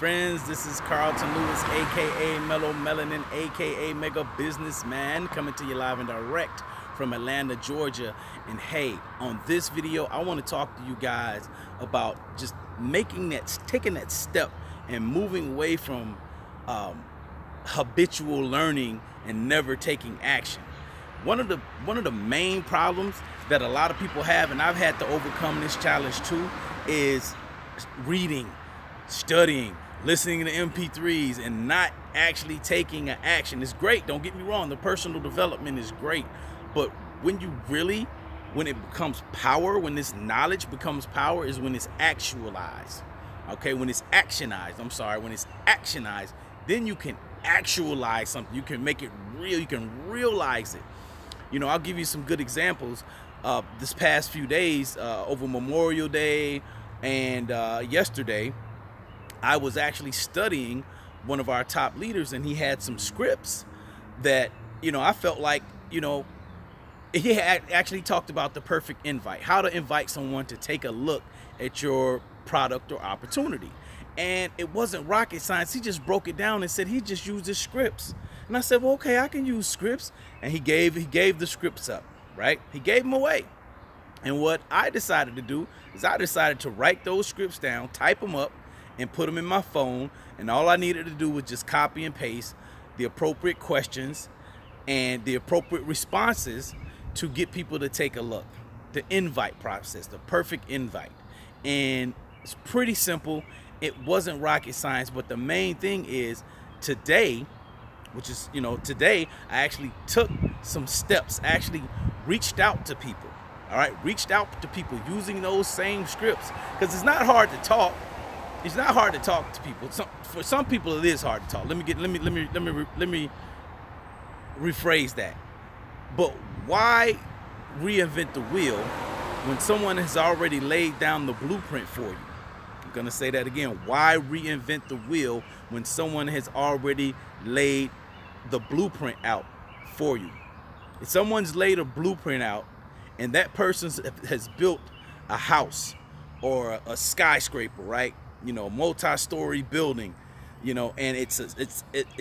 friends. This is Carlton Lewis, aka Mellow Melanin, aka Mega Businessman, coming to you live and direct from Atlanta, Georgia. And hey, on this video, I want to talk to you guys about just taking that step and moving away from habitual learning and never taking action. One of the main problems that a lot of people have, and I've had to overcome this challenge too, is reading, studying, listening to MP3s, and not actually taking an action. It's great, don't get me wrong, the personal development is great, but when it becomes power, when this knowledge becomes power, is when it's actualized. Okay, when it's actionized, when it's actionized, then you can actualize something. You can make it real, you can realize it. You know, I'll give you some good examples. This past few days, over Memorial Day and yesterday, I was actually studying one of our top leaders, and he had some scripts that, you know, I felt like, you know, he had actually talked about the perfect invite, how to invite someone to take a look at your product or opportunity. And it wasn't rocket science. He just broke it down and said he just used his scripts. And I said, well, okay, I can use scripts. And he gave the scripts up, right? He gave them away. And what I decided to do is I decided to write those scripts down, type them up, and put them in my phone. And all I needed to do was just copy and paste the appropriate questions and the appropriate responses to get people to take a look. The invite process, the perfect invite. And it's pretty simple. It wasn't rocket science, but the main thing is today, today I actually took some steps, actually reached out to people. All right, reached out to people using those same scripts, because it's not hard to talk. It's not hard to talk to people. For some people, it is hard to talk. Let me rephrase that. But why reinvent the wheel when someone has already laid down the blueprint for you? I'm gonna say that again. Why reinvent the wheel when someone has already laid the blueprint out for you? If someone's laid a blueprint out and that person has built a house or a skyscraper, right? You know, multi-story building, you know, and it's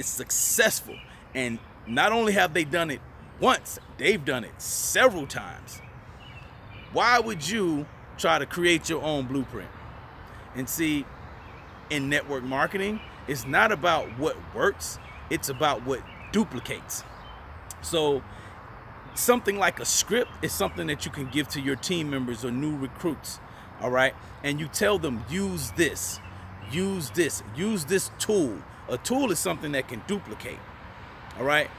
successful. And not only have they done it once, they've done it several times. Why would you try to create your own blueprint? And see, in network marketing, it's not about what works, it's about what duplicates. So something like a script is something that you can give to your team members or new recruits, all right? And you tell them, use this tool. A tool is something that can duplicate, all right?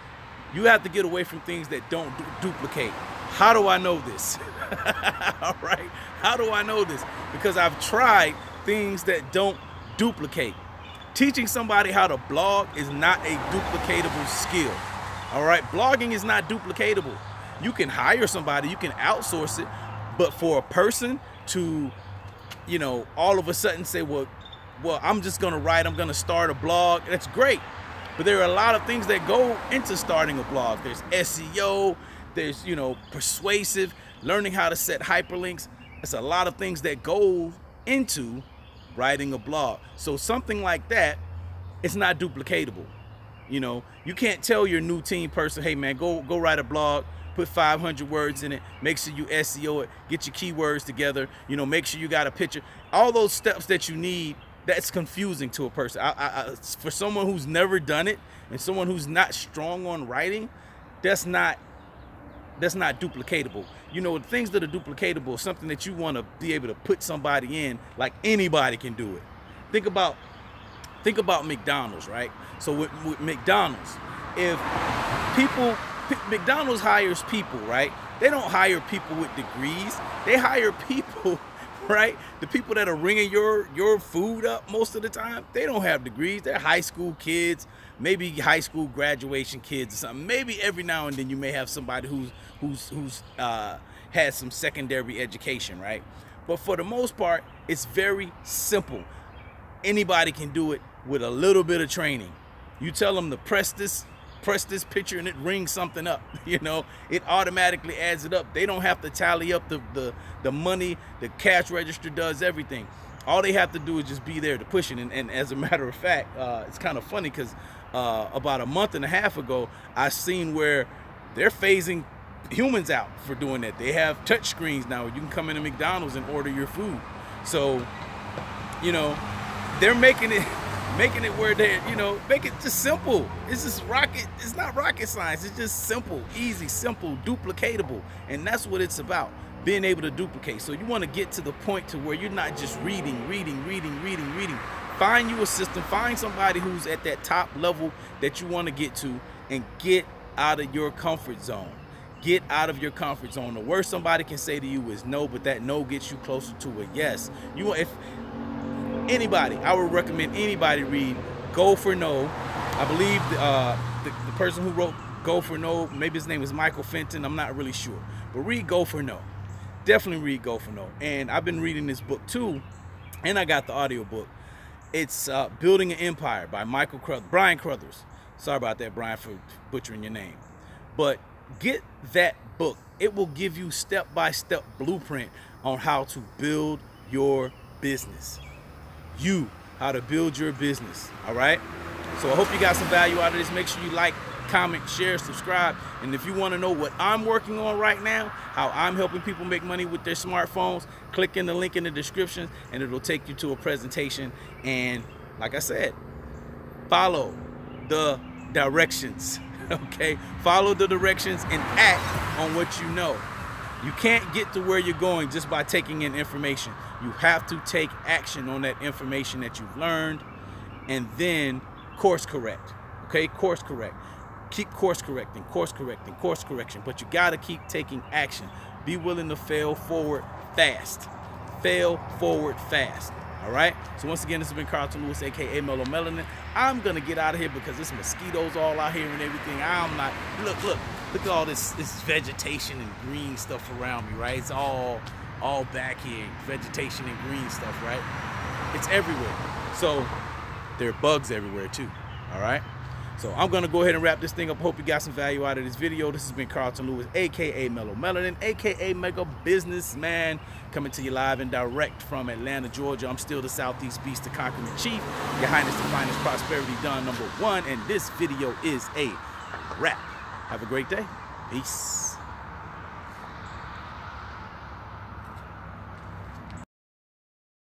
You have to get away from things that don't duplicate. How do I know this? All right, how do I know this? Because I've tried things that don't duplicate. Teaching somebody how to blog is not a duplicatable skill. All right, blogging is not duplicatable. You can hire somebody, you can outsource it, but for a person to, you know, all of a sudden say, well, I'm just gonna write, I'm gonna start a blog, that's great. But there are a lot of things that go into starting a blog. There's SEO, there's, you know, persuasive, learning how to set hyperlinks. There's a lot of things that go into writing a blog. So something like that, it's not duplicatable. You know, you can't tell your new team person, hey man, go write a blog, put 500 words in it, make sure you SEO it, get your keywords together, you know, make sure you got a picture. All those steps that you need, that's confusing to a person. For someone who's never done it and someone who's not strong on writing, that's not duplicatable. You know, things that are duplicatable is something that you want to be able to put somebody in, like anybody can do it. Think about McDonald's, right? So with McDonald's, if McDonald's hires people, right? They don't hire people with degrees. They hire people, right? The people that are ringing your food up most of the time, they don't have degrees. They're high school kids, maybe high school graduation kids or something. Maybe every now and then you may have somebody who's has some secondary education, right? But for the most part, it's very simple. Anybody can do it with a little bit of training. You tell them to press this picture and it rings something up. You know, it automatically adds it up. They don't have to tally up the money. The cash register does everything. All they have to do is just be there to push it. And as a matter of fact, it's kind of funny because about a month and a half ago, I seen where they're phasing humans out for doing that. They have touch screens now. You can come into McDonald's and order your food. So, you know, they're making it where they, you know, make it just simple. It's just it's not rocket science. It's just simple, easy, simple, duplicatable. And that's what it's about, being able to duplicate. So you want to get to the point to where you're not just reading. Find you a system, find somebody who's at that top level that you want to get to, and get out of your comfort zone. Get out of your comfort zone. The worst somebody can say to you is no, but that no gets you closer to a yes. If anybody, I would recommend anybody read Go for No. I believe the person who wrote Go for No, maybe his name is Michael Fenton, I'm not really sure. But read Go for No. Definitely read Go for No. And I've been reading this book too, and I got the audiobook. It's Building an Empire by Brian Crothers. Sorry about that, Brian, for butchering your name. But get that book. It will give you step-by-step blueprint on how to build your business. How to build your business. All right? So I hope you got some value out of this. Make sure you like, comment, share, subscribe. And if you want to know what I'm working on right now, how I'm helping people make money with their smartphones, click in the link in the description and it'll take you to a presentation. And like I said, follow the directions. Okay, follow the directions and act on what you know. You can't get to where you're going just by taking in information. You have to take action on that information that you've learned, and then course correct. Okay, course correct. Keep course correcting, but you got to keep taking action. Be willing to fail forward fast. Fail forward fast. All right, so once again, this has been Carlton Lewis, aka Mellow Melanin. I'm gonna get out of here because there's mosquitoes all out here and everything. I'm not, look at all this vegetation and green stuff around me, right? It's all back here, vegetation and green stuff, right? It's everywhere. So there are bugs everywhere too. All right, so I'm gonna go ahead and wrap this thing up. Hope you got some value out of this video. This has been Carlton Lewis, aka Mellow Melanin, aka Mega Businessman, coming to you live and direct from Atlanta, Georgia. I'm still the Southeast Beast, the Conquering Chief, your Highness, the Finest Prosperity Don #1, and this video is a wrap. Have a great day. Peace.